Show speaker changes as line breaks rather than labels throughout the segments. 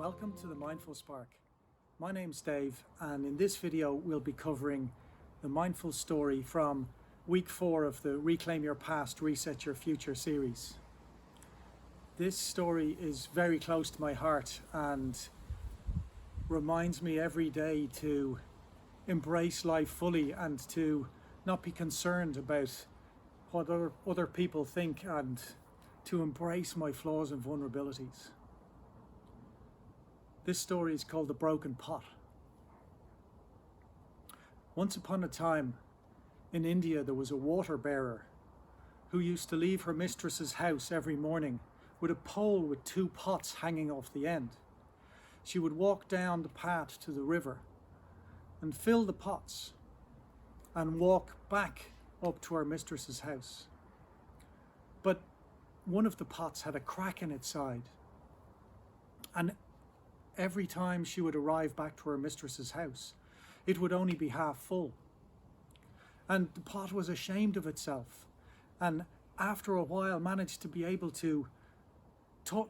Welcome to the Mindful Spark. My name's Dave, and in this video we'll be covering the mindful story from week 4 of the Reclaim Your Past, Reset Your Future series. This story is very close to my heart and reminds me every day to embrace life fully and to not be concerned about what other people think, and to embrace my flaws and vulnerabilities. This story is called The Broken Pot. Once upon a time in India, there was a water bearer who used to leave her mistress's house every morning with a pole with 2 pots hanging off the end. She would walk down the path to the river and fill the pots and walk back up to her mistress's house. But one of the pots had a crack in its side, and every time she would arrive back to her mistress's house, it would only be half full. And the pot was ashamed of itself, and after a while managed to be able to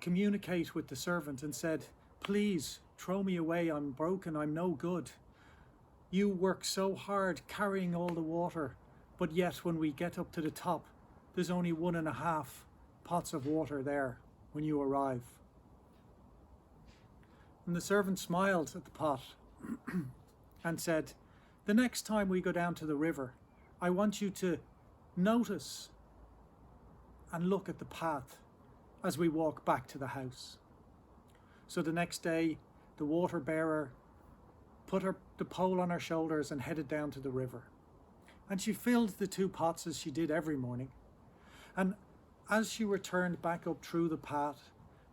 communicate with the servant and said, "Please throw me away, I'm broken, I'm no good. You work so hard carrying all the water, but yet when we get up to the top, there's only 1.5 pots of water there when you arrive." And the servant smiled at the pot and said, "The next time we go down to the river, I want you to notice and look at the path as we walk back to the house." So the next day, the water bearer put the pole on her shoulders and headed down to the river. And she filled the 2 pots as she did every morning. And as she returned back up through the path,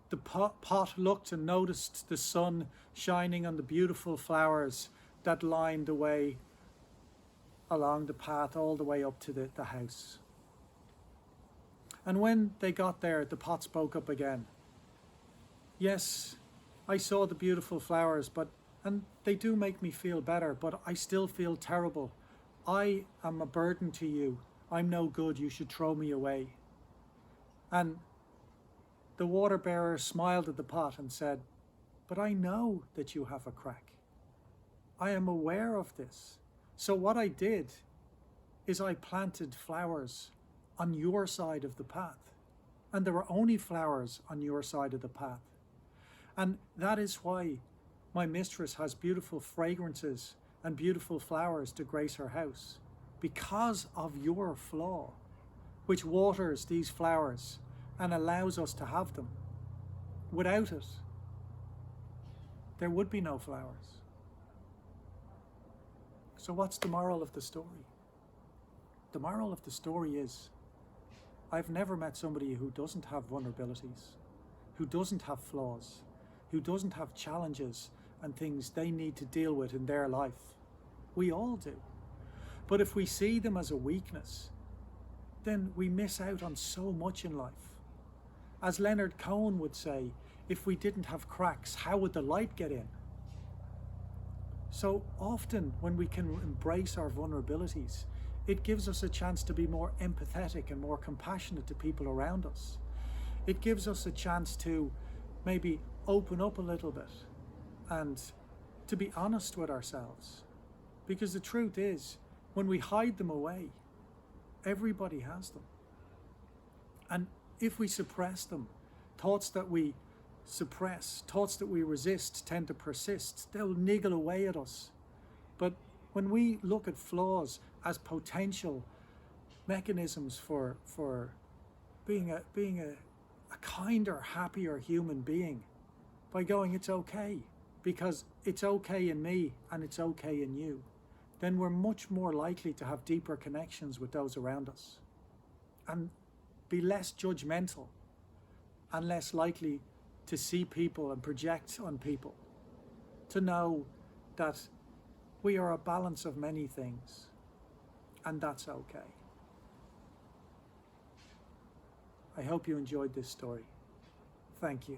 the pot looked and noticed the sun shining on the beautiful flowers that lined the way along the path all the way up to the house. And when they got there, the pot spoke up again. "Yes, I saw the beautiful flowers, and they do make me feel better, but I still feel terrible. I am a burden to you. I'm no good. You should throw me away." And the water bearer smiled at the pot and said, "But I know that you have a crack. I am aware of this. So what I did is I planted flowers on your side of the path. And there are only flowers on your side of the path. And that is why my mistress has beautiful fragrances and beautiful flowers to grace her house, because of your flaw, which waters these flowers and allows us to have them. Without it, there would be no flowers." So what's the moral of the story? The moral of the story is, I've never met somebody who doesn't have vulnerabilities, who doesn't have flaws, who doesn't have challenges and things they need to deal with in their life. We all do. But if we see them as a weakness, then we miss out on so much in life. As Leonard Cohen would say, if we didn't have cracks, how would the light get in? So often when we can embrace our vulnerabilities, it gives us a chance to be more empathetic and more compassionate to people around us. It gives us a chance to maybe open up a little bit and to be honest with ourselves. Because the truth is, when we hide them away, everybody has them. And if we suppress them, thoughts that we suppress, thoughts that we resist tend to persist. They'll niggle away at us. But when we look at flaws as potential mechanisms for being a kinder, happier human being, by going, it's okay, because it's okay in me and it's okay in you, then we're much more likely to have deeper connections with those around us and be less judgmental and less likely to see people and project on people, to know that we are a balance of many things, and that's okay. I hope you enjoyed this story. Thank you.